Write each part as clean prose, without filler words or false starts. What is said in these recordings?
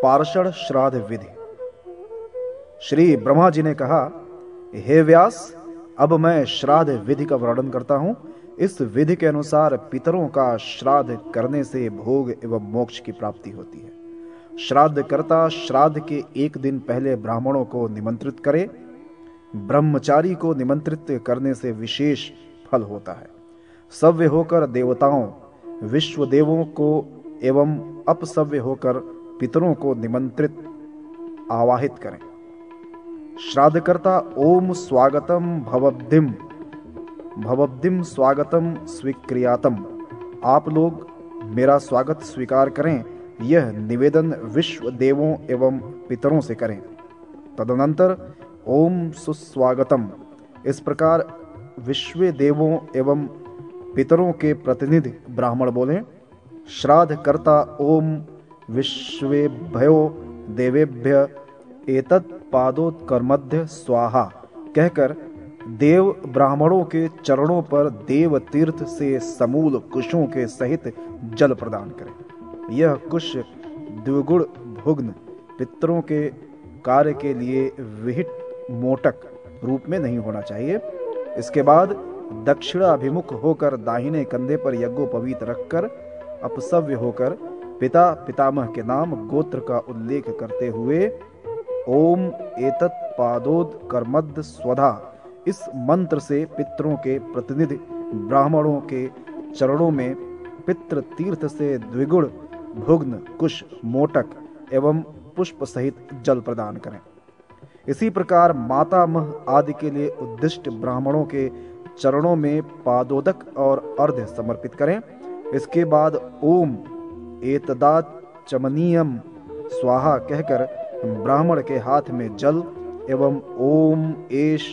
पार्षण श्राद्ध विधि। श्री ब्रह्मा जी ने कहा, हे व्यास, अब मैं श्राद्ध विधि का वर्णन करता हूं। इस विधि के अनुसार पितरों का श्राद्ध करने से भोग एवं मोक्ष की प्राप्ति होती है। श्राद्ध कर्ता श्राद्ध के एक दिन पहले ब्राह्मणों को निमंत्रित करे। ब्रह्मचारी को निमंत्रित करने से विशेष फल होता है। सव्य होकर देवताओं, विश्व देवों को एवं अपसव्य होकर पितरों को निमंत्रित आवाहित करें। श्राद्धकर्ता ओम स्वागतम भवब्धिम भवब्धिम स्वागतम स्वीक्रियातम, आप लोग मेरा स्वागत स्वीकार करें, यह निवेदन विश्व देवों एवं पितरों से करें। तदनंतर ओम सुस्वागतम, इस प्रकार विश्व देवों एवं पितरों के प्रतिनिधि ब्राह्मण बोलें। श्राद्ध कर्ता ओम विश्वेभ्यो देवेभ्य एतत् पादोत्कर्मध्य स्वाहा कहकर देव ब्राह्मणों के चरणों पर देव तीर्थ से समूल कुशों के सहित जल प्रदान करें। यह कुश द्विगुण भुग्न पितरों के कार्य के लिए विहित मोटक रूप में नहीं होना चाहिए। इसके बाद दक्षिणाभिमुख होकर दाहिने कंधे पर यज्ञोपवीत रखकर अपसव्य होकर पिता पितामह के नाम गोत्र का उल्लेख करते हुए ओम एतत् पादोत्कर्मध्य स्वधा, इस मंत्र से पितरों के प्रतिनिधि ब्राह्मणों के चरणों में पितृ तीर्थ से द्विगुण भुग्न कुश मोटक एवं पुष्प सहित जल प्रदान करें। इसी प्रकार मातामह आदि के लिए उद्दिष्ट ब्राह्मणों के चरणों में पादोदक और अर्घ्य समर्पित करें। इसके बाद ओम एतदाचमनीयम स्वाहा कहकर ब्राह्मण के हाथ में जल एवं ओम एष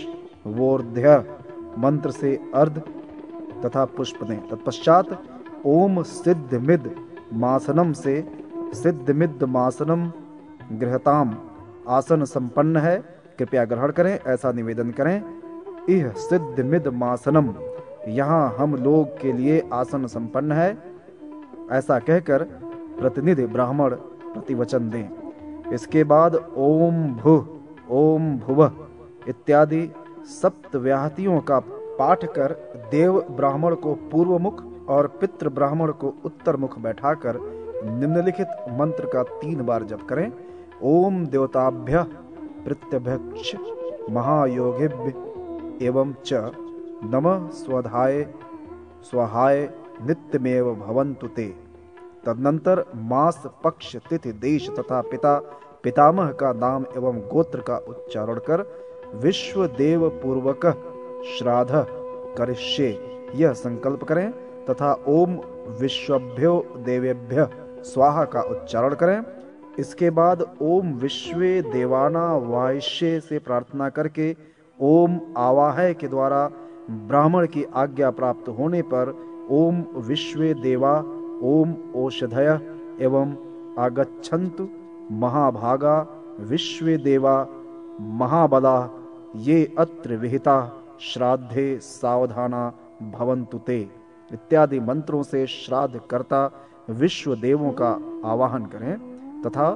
वोर्ध्य मंत्र से अर्घ्य तथा पुष्प दें। तत्पश्चात ओम सिद्धमिद मासनम से सिद्धमिद मासनम गृहताम, आसन संपन्न है, कृपया ग्रहण करें, ऐसा निवेदन करें। इह सिद्धमिद मासनम, यहाँ हम लोग के लिए आसन संपन्न है, ऐसा कहकर प्रतिनिधि ब्राह्मण प्रतिवचन दें। इसके बाद ओम भुः ओम भुवः इत्यादि सप्तव्याहतियों का पाठ कर देव ब्राह्मण को पूर्व मुख और पितृ ब्राह्मण को उत्तर मुख बैठाकर निम्नलिखित मंत्र का 3 बार जप करें। ओम देवताभ्यः प्रत्यभ्यक्ष महायोगिभ्य एवं च नमः स्वधाय स्वाहाय नित्यमेव भवन्तु ते। तदनंतर मास पक्ष तिथि देश तथा पिता पितामह का नाम एवं गोत्र का उच्चारण कर विश्व देव पूर्वक श्राद्ध करिष्ये यह संकल्प करें तथा ओम विश्वभ्यो देवेभ्य स्वाहा का उच्चारण करें। इसके बाद ओम विश्वे देवाना वायष्ये से प्रार्थना करके ओम आवाहय के द्वारा ब्राह्मण की आज्ञा प्राप्त होने पर ओम विश्वे देवा ओम ओषधय एवं आगच्छन्तु महाभागा विश्वे देवा महाबला ये अत्र विहिता श्राद्धे सावधाना भवन्तु ते इत्यादि मंत्रों से श्राद्ध कर्ता विश्व देवों का आवाहन करें तथा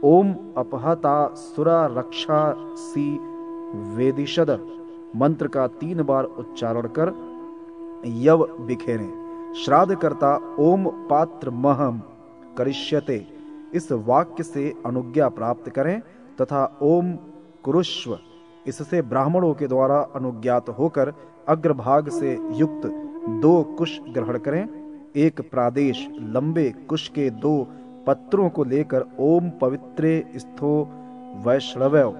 ओम अपहता सुरा रक्षा सी वेदिशद मंत्र का 3 बार उच्चारण कर यव बिखेरें। श्राद्ध कर्ता ओम पात्र महम करिष्यते इस वाक्य से अनुज्ञा प्राप्त करें तथा ओम कुरुष्व इससे ब्राह्मणों के द्वारा अनुज्ञात होकर अग्रभाग से युक्त 2 कुश ग्रहण करें। एक प्रादेश लंबे कुश के 2 पत्रों को लेकर ओम पवित्रे स्थो वैष्णव्य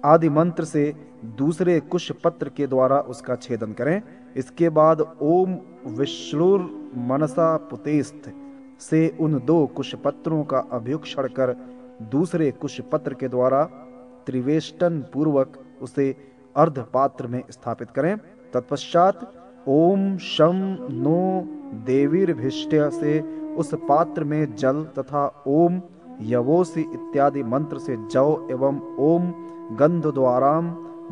आदि मंत्र से दूसरे कुश पत्र के द्वारा उसका छेदन करें। इसके बाद ओम विष्णुर मनसा पुतेस्थ से उन 2 कुश पत्रों का अभ्युक्षण कर दूसरे कुश पत्र के द्वारा त्रिवेष्टन पूर्वक उसे अर्ध पात्र में स्थापित करें। तत्पश्चात ओम शम नो देवीर्भिष्ट्य से उस पात्र में जल तथा ओम यवोसी इत्यादि मंत्र से जौ एवं ओम गंध द्वाराम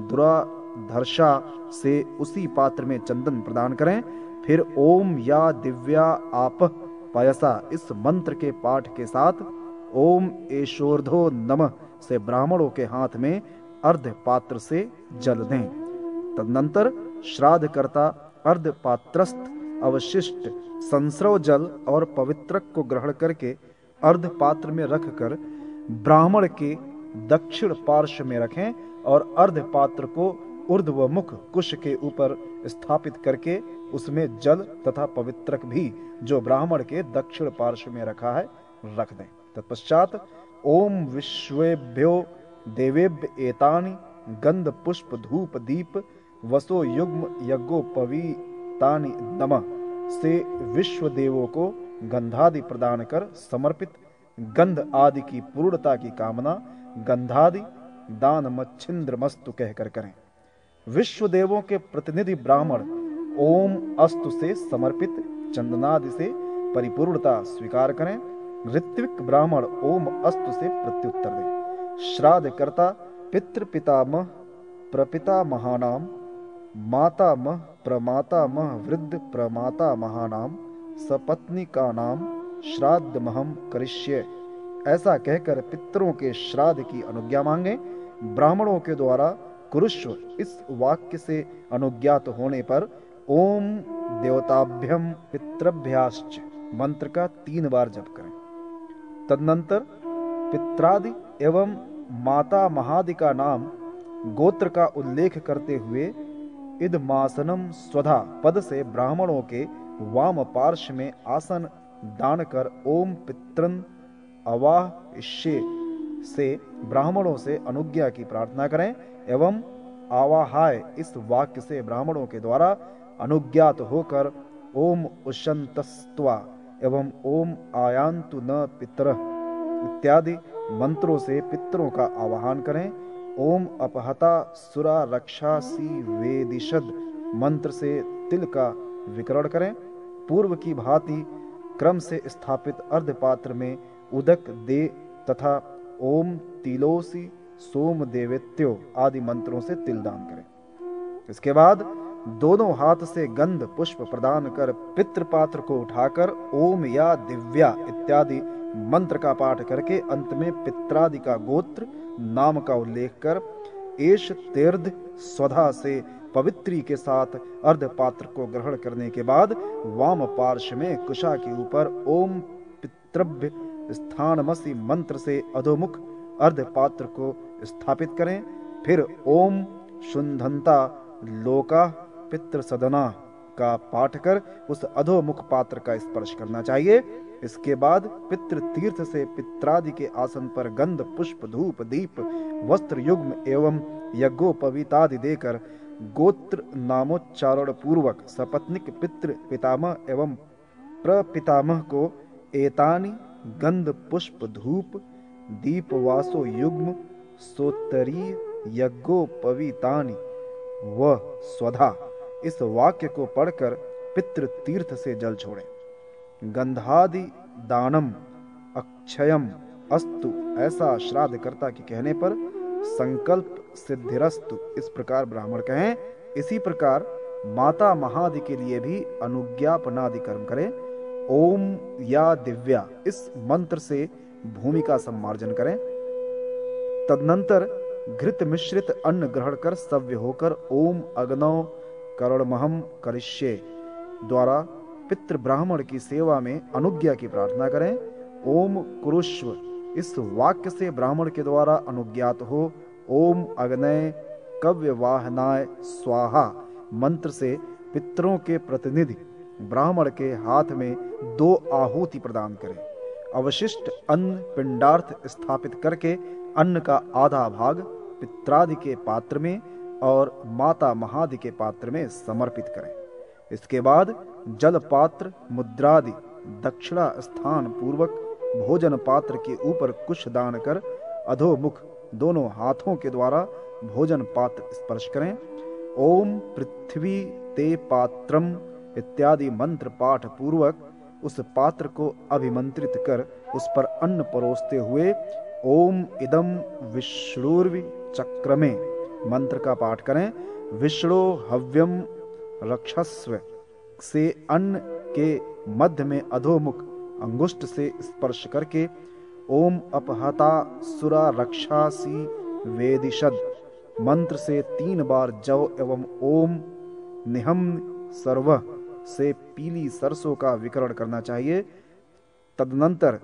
दुराधर्षा से उसी पात्र में चंदन प्रदान करें। फिर ओम या दिव्या आप पयसा इस मंत्र के पाठ के साथ ओम एशोर्धो नमः से ब्राह्मणों के हाथ में अर्ध पात्र से जल दें। तदनंतर श्राद्धकर्ता अर्ध पात्रस्थ अवशिष्ट संस्रव जल और पवित्रक को ग्रहण करके अर्ध पात्र में रखकर ब्राह्मण के दक्षिण पार्श्व में रखें और अर्ध पात्र को ऊर्ध्वमुख कुश के ऊपर स्थापित करके उसमें जल तथा पवित्रक भी जो ब्राह्मण के दक्षिण पार्श्व में रखा है रख दें। तत्पश्चात ओम विश्वेभ्यो देवेभ्य एतानि गंध पुष्प धूप दीप वसो युग्म यज्ञोपवीतानि नमः से विश्व देवों को गंधादि प्रदान कर समर्पित गंध आदि की पूर्णता की कामना गंधादि दान मच्छिंद्र मस्तु कहकर करें। विश्व देवों के प्रतिनिधि ब्राह्मण ओम अस्तु से समर्पित चंदनादि से परिपूर्णता स्वीकार करें। ऋत्विक ब्राह्मण ओम अस्तु से प्रत्युत्तर दें। श्राद्धकर्ता पितृपितामह प्रपितामहानाम मातामह प्रमातामह वृद्ध प्रमातामहानाम सपत्निकानाम श्राद्धमहम करिष्ये ऐसा कहकर पितरों के श्राद्ध की अनुज्ञा मांगे। ब्राह्मणों के द्वारा कुरुष्व इस वाक्य से अनुज्ञात होने पर ओम देवताभ्यम पितृभ्याश्च मंत्र का 3 बार जप करें। तदनंतर पित्रादि एवं माता महादि का नाम गोत्र का उल्लेख करते हुए इदमासनम स्वधा पद से ब्राह्मणों के वाम पार्श्व में आसन दान कर ओम पितृन अवाहिष्ये से ब्राह्मणों से अनुज्ञा की प्रार्थना करें एवं आवाहाय इस वाक्य से ब्राह्मणों के द्वारा अनुज्ञात होकर ओम उशंतस्त्वा एवं ओम आयांतु न पितरः इत्यादि मंत्रों से पितरों का आवाहन करें। ओम अपहता सुरा रक्षासी वेदिशद मंत्र से तिल का विकरण करें। पूर्व की भांति क्रम से स्थापित अर्धपात्र में उदक दे तथा ओम तिलोसी सोम देवेत्यो आदि मंत्रों से तिल दान करें। इसके बाद दोनों हाथ से गंध पुष्प प्रदान कर पितृपात्र को उठाकर ओम या दिव्या इत्यादि मंत्र का पाठ करके अंत में पित्रादि का गोत्र नाम का उल्लेख कर एश तीर्थ स्वधा से पवित्री के साथ अर्धपात्र को ग्रहण करने के बाद वाम पार्श्व में कुशा के ऊपर ओम पितृभ्य स्थानमसि मंत्र से अधोमुख अर्धपात्र को स्थापित करें। फिर ओम शुंधंता लोका पितृ सदना का पाठ कर उस अधोमुख पात्र का स्पर्श करना चाहिए। इसके बाद पितृ तीर्थ से पित्रादि के आसन पर गंध पुष्प धूप दीप वस्त्र युग्म एवं यज्ञोपवीतादि देकर गोत्र नामोच्चारण पूर्वक सपत्निक पितृ पितामह एवं प्रपितामह को एतानि गंध पुष्प धूप दीप वासो युग्म सोत्तरी यज्ञोपवीतानि व स्वधा इस वाक्य को पढ़कर पितृ तीर्थ से जल छोड़ें। गंधादि दानम अक्षयम अस्तु ऐसा श्राद्धकर्ता के कहने पर संकल्प सिद्धिरस्तु इस प्रकार ब्राह्मण कहें। इसी प्रकार माता महादि के लिए भी अनुज्ञापनादि कर्म करें। ओम या दिव्या इस मंत्र से भूमि का सम्मार्जन करें। तदनंतर घृत मिश्रित अन्न ग्रहण कर सव्य होकर ओम अग्नौ करणमहम करिष्ये द्वारा पितृ ब्राह्मण की सेवा में अनुज्ञा की प्रार्थना करें। ओम कुरुष्व इस वाक्य से ब्राह्मण के द्वारा अनुज्ञात हो ओम अग्नय कव्यवाहनाय स्वाहा मंत्र से पितरों के प्रतिनिधि ब्राह्मण के हाथ में 2 आहुति प्रदान करें। अवशिष्ट अन्न पिंडार्थ स्थापित करके अन्न का आधा भाग पित्रादि के पात्र में और माता महादि के पात्र में समर्पित करें। इसके बाद जल पात्र मुद्रादि दक्षिणा स्थान पूर्वक भोजन पात्र के ऊपर कुश दान कर अधोमुख दोनों हाथों के द्वारा भोजन पात्र स्पर्श करें। ओम पृथ्वी ते पात्रम इत्यादि मंत्र पाठ पूर्वक उस पात्र को अभिमंत्रित कर उस पर अन्न परोसते हुए ओम इदम विष्णुर्वि चक्रमे मंत्र का पाठ करें। विष्णु हव्यम रक्षस्व से अन्न के मध्य में अधोमुख अंगुष्ठ से स्पर्श करके ओम अपहता सुरा रक्षासी वेदिशद मंत्र से 3 बार जव एवं ओम निहम सर्व से पीली सरसों का विकरण करना चाहिए। तदनंतर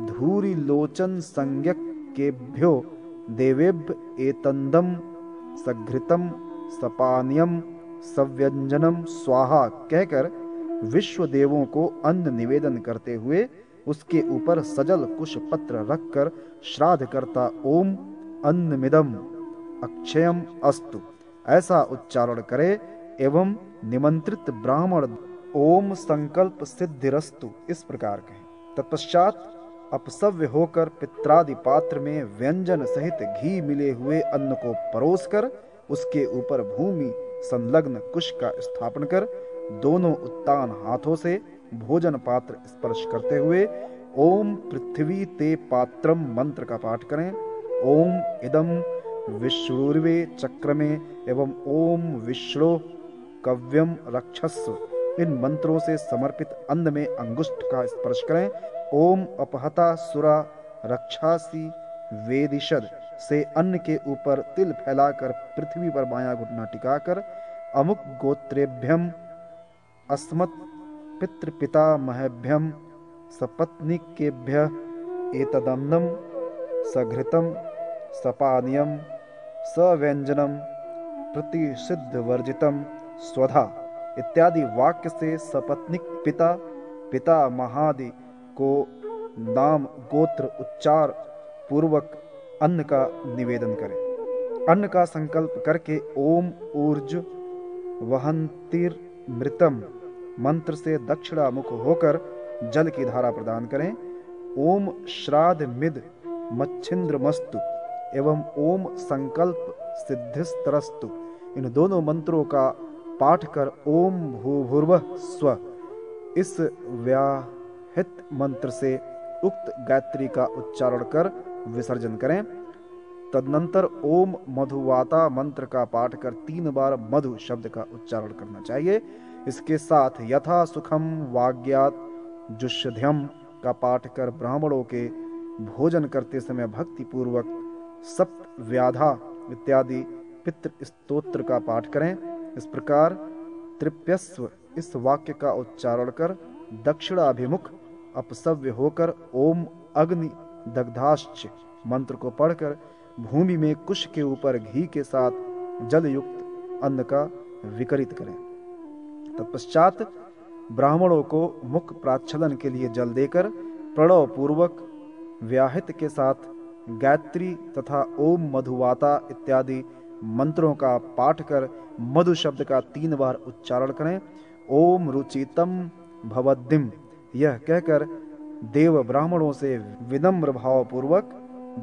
धूरी लोचन संज्ञक केभ्यो देवेभ्य एतंदम सघृतम सपानियम सव्यंजनम स्वाहा कहकर विश्व देवों को अन्न निवेदन करते हुए उसके ऊपर सजल कुश पत्र रखकर श्राद्ध करता ओम अन्नमिदम अक्षयम अस्तु ऐसा उच्चारण करे एवं निमंत्रित ब्राह्मण ओम संकल्प सिद्धिरस्तु इस प्रकार कहें। तत्पश्चात अपसव्य होकर पित्रादि पात्र में व्यंजन सहित घी मिले हुए अन्न को परोसकर उसके ऊपर भूमि संलग्न कुश का स्थापन कर दोनों उत्तान हाथों से भोजन पात्र स्पर्श करते हुए ओम पृथ्वी ते पात्रम मंत्र का पाठ करें। ओम इदम विश्वूर्वे चक्र में एवं ओम विश्रो कव्यम रक्षस्व इन मंत्रों से समर्पित अन्न में अंगुष्ठ का स्पर्श करें। ओम अपहता सुरा रक्षासी वेदिशद से अन्न के ऊपर तिल फैलाकर पृथ्वी पर बायां घुटना टिकाकर अमुक गोत्रेभ्यम अस्मत् पितृपितामहेभ्यम सपत्निकेभ्य एतदन्नम सघृतम सपानियम सव्यंजनम प्रतिषिद्धवर्जितम स्वधा इत्यादि वाक्य से सपत्निक पिता पिता महादि को नाम गोत्र उच्चार पूर्वक अन्न का निवेदन करें। अन्न का संकल्प करके ओम ऊर्ज वहंतिर मृतम मंत्र से दक्षिणामुख होकर जल की धारा प्रदान करें। ओम श्राद्ध मिद मच्छिंद्रमस्तु एवं ओम संकल्प सिद्धिस्तरस्तु इन दोनों मंत्रों का पाठ कर ओम भूभुर्वः स्व इस व्याहित मंत्र से उक्त गायत्री का उच्चारण कर विसर्जन करें। तदनंतर ओम मधुवाता मंत्र का पाठ कर 3 बार मधु शब्द का उच्चारण करना चाहिए। इसके साथ यथा सुखम वाग्यात जुष्यध्यम का पाठ कर ब्राह्मणों के भोजन करते समय भक्ति पूर्वक सप्त व्याधा इत्यादि पितृ स्तोत्र का पाठ करें। इस प्रकार तृप्यस्व इस वाक्य का उच्चारण कर दक्षिणाभिमुख अपसव्य होकर ओम अग्नि दग्धाश्च मंत्र को पढ़कर भूमि में कुश के ऊपर घी के साथ जल युक्त अन्न का विकरित करें। तत्पश्चात ब्राह्मणों को मुख प्राच्छलन के लिए जल देकर प्रणव पूर्वक व्याहित के साथ गायत्री तथा ओम मधुवाता इत्यादि मंत्रों का पाठ कर मधु शब्द का 3 बार उच्चारण करें। ओम रुचितम भवद्दिम यह कहकर देव ब्राह्मणों से विनम्र भाव पूर्वक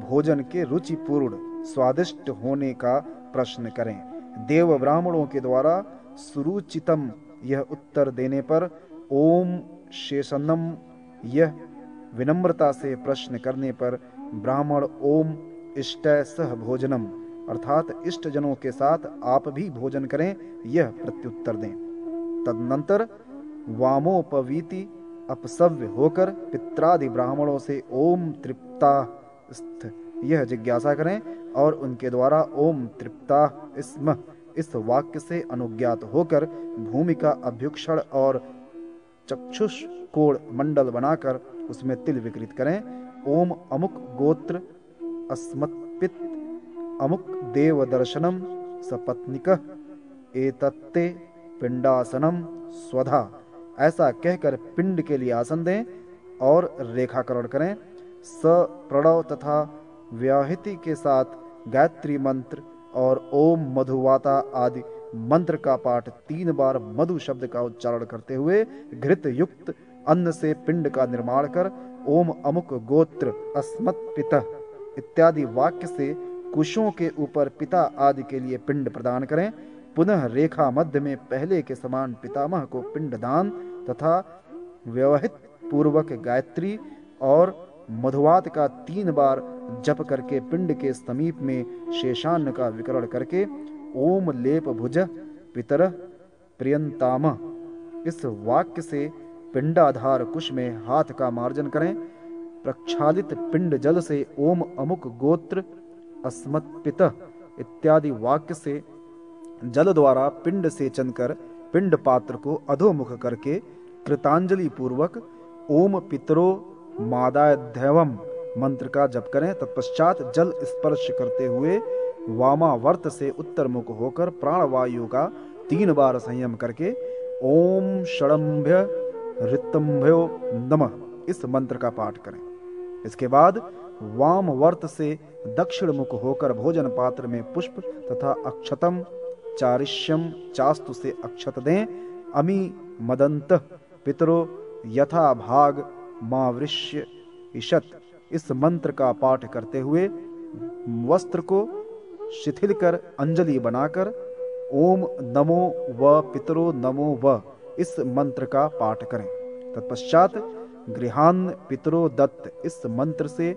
भोजन के रुचिपूर्ण स्वादिष्ट होने का प्रश्न करें। देव ब्राह्मणों के द्वारा सुरुचितम यह उत्तर देने पर ओम शेषनम यह विनम्रता से प्रश्न करने पर ब्राह्मण ओम इष्टय सह भोजनम अर्थात इष्ट जनों के साथ आप भी भोजन करें यह प्रत्युत्तर दें। तदनंतर वामोपवीति अपसव्य होकर पित्रादि ब्राह्मणों से ओम तृप्ता यह जिज्ञासा करें और उनके द्वारा ओम तृप्ता स्म इस वाक्य से अनुज्ञात होकर भूमि का अभ्युक्षण और चक्षुष कोण मंडल बनाकर उसमें तिल विकृत करें। ओम अमुक गोत्र अस्मत्पित अमुक देव दर्शनम सपत्निकः एतत्ते पिंडासनम स्वधा ऐसा कहकर पिंड के लिए आसन दें और रेखाकरण करें। स प्रणव तथा व्याहृति के साथ गायत्री मंत्र और ओम मधुवाता आदि मंत्र का पाठ 3 बार मधु शब्द का उच्चारण करते हुए घृत युक्त अन्न से पिंड का निर्माण कर ओम अमुक गोत्र अस्मत् पितः इत्यादि वाक्य से कुशों के ऊपर पिता आदि के लिए पिंड प्रदान करें। पुनः रेखा मध्य में पहले के समान पितामह को पिंड दान तथा व्यवहित पूर्वक गायत्री और मधुवात का 3 बार जप करके पिंड के समीप में शेषान्न का विकरण करके ओम लेप भुज पितर प्रियंताम इस वाक्य से पिंडाधार कुश में हाथ का मार्जन करें। प्रक्षालित पिंड जल से ओम अमुक गोत्र अस्मत्पितः इत्यादि वाक्य से जल द्वारा पिंड सेचन कर पिंड पात्र को अधोमुख करके कृतांजलि पूर्वक ओम पितरो मादाध्यवम मंत्र का जप करें। तत्पश्चात जल स्पर्श करते हुए वामावर्त से उत्तर मुख होकर प्राणवायु का 3 बार संयम करके ओम षडंभ्य ऋतंभ्यो नमः इस मंत्र का पाठ करें। इसके बाद वामवर्त से दक्षिण मुख होकर भोजन पात्र में पुष्प तथा अक्षतम चारिष्यम चास्तु से अक्षत दें। अमी मदंत पितरो यथा भाग मावृष्य ईशत इस मंत्र का पाठ करते हुए वस्त्र को शिथिल कर अंजलि बनाकर ओम नमो व पितरो नमो व इस मंत्र का पाठ करें। तत्पश्चात गृहान पितरो दत्त इस मंत्र से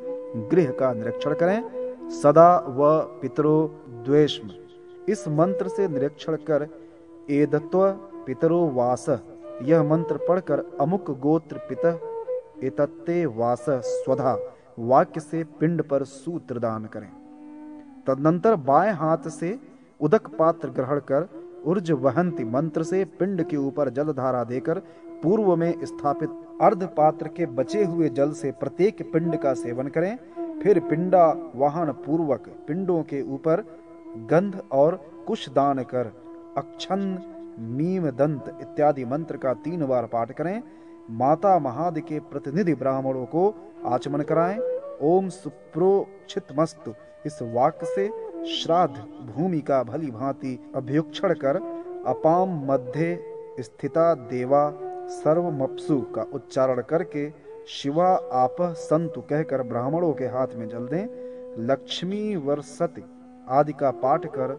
गृह का निरीक्षण करें। सदा व पितरो द्वेष्म इस मंत्र से निरीक्षण कर एदत्व पितरो वास यह मंत्र पढ़कर अमुक गोत्र पितः एतत्ते वास स्वधा वाक्य से पिंड पर सूत्र दान करें। तदनंतर बाएं हाथ से उदक पात्र ग्रहण कर ऊर्ज वहंती मंत्र से पिंड के ऊपर जल धारा देकर पूर्व में स्थापित अर्ध पात्र के बचे हुए जल से प्रत्येक पिंड का सेवन करें। फिर पिंडा वाहन पूर्वक पिंडों के ऊपर गंध और कुश दान कर अक्षन मीम दंत इत्यादि मंत्र का 3 बार पाठ करें। माता महादि के प्रतिनिधि ब्राह्मणों को आचमन कराएं। ओम सुप्रोक्षितमस्तु इस वाक्य से श्राद्ध भूमि का भली भांति अभ्युक्षण कर अपाम मध्य स्थिता देवा सर्वमप्सु का उच्चारण करके शिवा आपः संतु कहकर ब्राह्मणों के हाथ में जल दें। लक्ष्मी वर्षति आदि का पाठ कर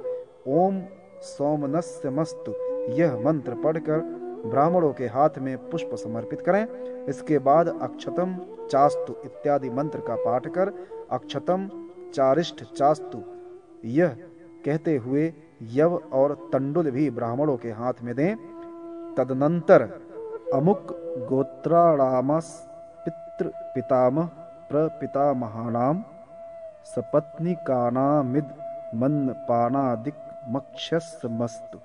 ओम सोमनस्य मस्तु यह मंत्र पढ़कर ब्राह्मणों के हाथ में पुष्प समर्पित करें। इसके बाद अक्षतम चास्तु इत्यादि मंत्र का पाठ कर अक्षतम चारिष्ठ चास्तु यह कहते हुए यव और तंडुल भी ब्राह्मणों के हाथ में दें। तदनंतर अमुक गोत्राणामस पितृ पितामह प्रपितामहानाम सपत्निकानामिद मन्नपानादिक मक्षस्मस्तु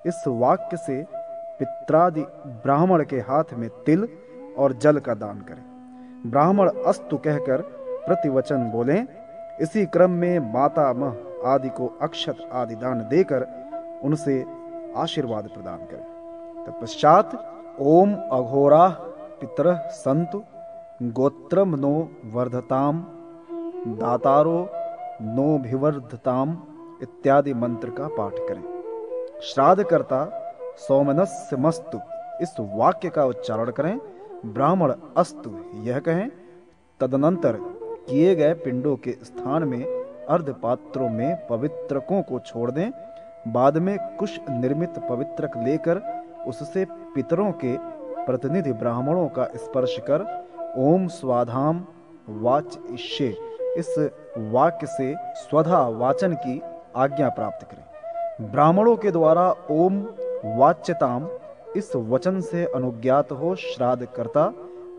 इस वाक्य से पित्रादि ब्राह्मण के हाथ में तिल और जल का दान करें। ब्राह्मण अस्तु कहकर प्रतिवचन बोलें। इसी क्रम में माता मह आदि को अक्षत आदि दान देकर उनसे आशीर्वाद प्रदान करें। तत्पश्चात ओम अघोरा पितरः संतु गोत्रम नो वर्धताम दातारो नो भिवर्धताम इत्यादि मंत्र का पाठ करें। श्राद्धकर्ता सोमनस्य मस्तु इस वाक्य का उच्चारण करें। ब्राह्मण अस्तु यह कहें। तदनंतर किए गए पिंडों के स्थान में अर्ध पात्रों में पवित्रकों को छोड़ दें। बाद में कुश निर्मित पवित्रक लेकर उससे पितरों के प्रतिनिधि ब्राह्मणों का स्पर्श कर ओम स्वाधाम वाच इष्ये इस वाक्य से स्वधा वाचन की आज्ञा प्राप्त करें। ब्राह्मणों के द्वारा ओम वाच्यताम इस वचन से अनुज्ञात हो श्राद्ध करता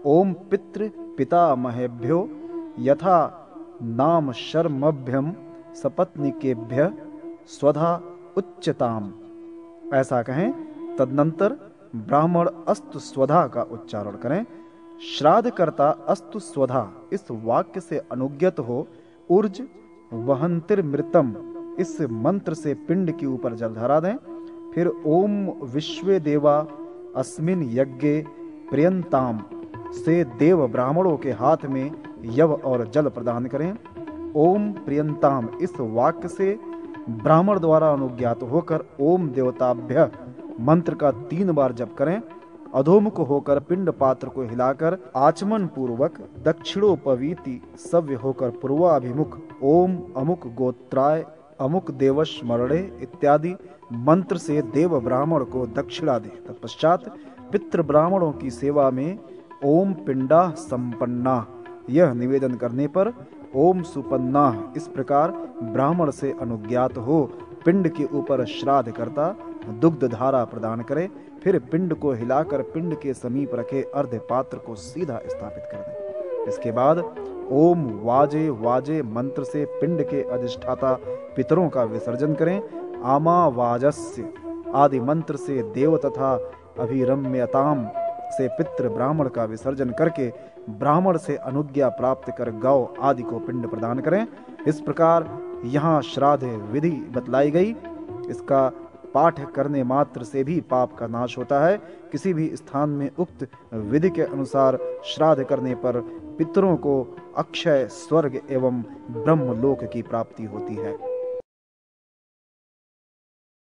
ओम पितृ पितामहेभ्यो यथा नाम शर्मभ्यम सपत्निकेभ्य स्वधा उच्चताम ऐसा कहें। तदनंतर ब्राह्मण अस्तु स्वधा का उच्चारण करें। श्राद्ध करता अस्तु स्वधा इस वाक्य से अनुज्ञत हो ऊर्ज वहंतिर्मृतम इस मंत्र से पिंड के ऊपर जल धरा दें। फिर ओम विश्वे देवा अस्मिन यज्ञे प्रियंताम से देव ब्राह्मणों के हाथ में यव और जल प्रदान करें। ओम प्रियंताम इस वाक्य से ब्राह्मण द्वारा अनुज्ञात होकर ओम देवताभ्य मंत्र का 3 बार जप करें। अधोमुख होकर पिंड पात्र को हिलाकर आचमन पूर्वक दक्षिणोपवीति सव्य होकर पूर्वाभिमुख ओम अमुक गोत्राय अमुक देवस्मरणे इत्यादि मंत्र से देव ब्राह्मण को दक्षिणा दे। तत्पश्चात पितृ ब्राह्मणों की सेवा में ओम पिंडा संपन्ना यह निवेदन करने पर ओम सुपन्ना इस प्रकार ब्राह्मण से अनुज्ञात हो पिंड के ऊपर श्राद्ध करता दुग्ध धारा प्रदान करे। फिर पिंड को हिलाकर पिंड के समीप रखे अर्ध पात्र को सीधा स्थापित कर दें। इसके बाद ओम वाजे वाजे मंत्र से पिंड के अधिष्ठाता पितरों का विसर्जन करें। आमावाजस्य आदि मंत्र से देव तथा अभिरम्यताम से पितृ ब्राह्मण का विसर्जन करके ब्राह्मण से अनुज्ञा प्राप्त कर गौ आदि को पिंड प्रदान करें। इस प्रकार यहाँ श्राद्ध विधि बतलाई गई। इसका पाठ करने मात्र से भी पाप का नाश होता है। किसी भी स्थान में उक्त विधि के अनुसार श्राद्ध करने पर पितरों को अक्षय स्वर्ग एवं ब्रह्मलोक की प्राप्ति होती है।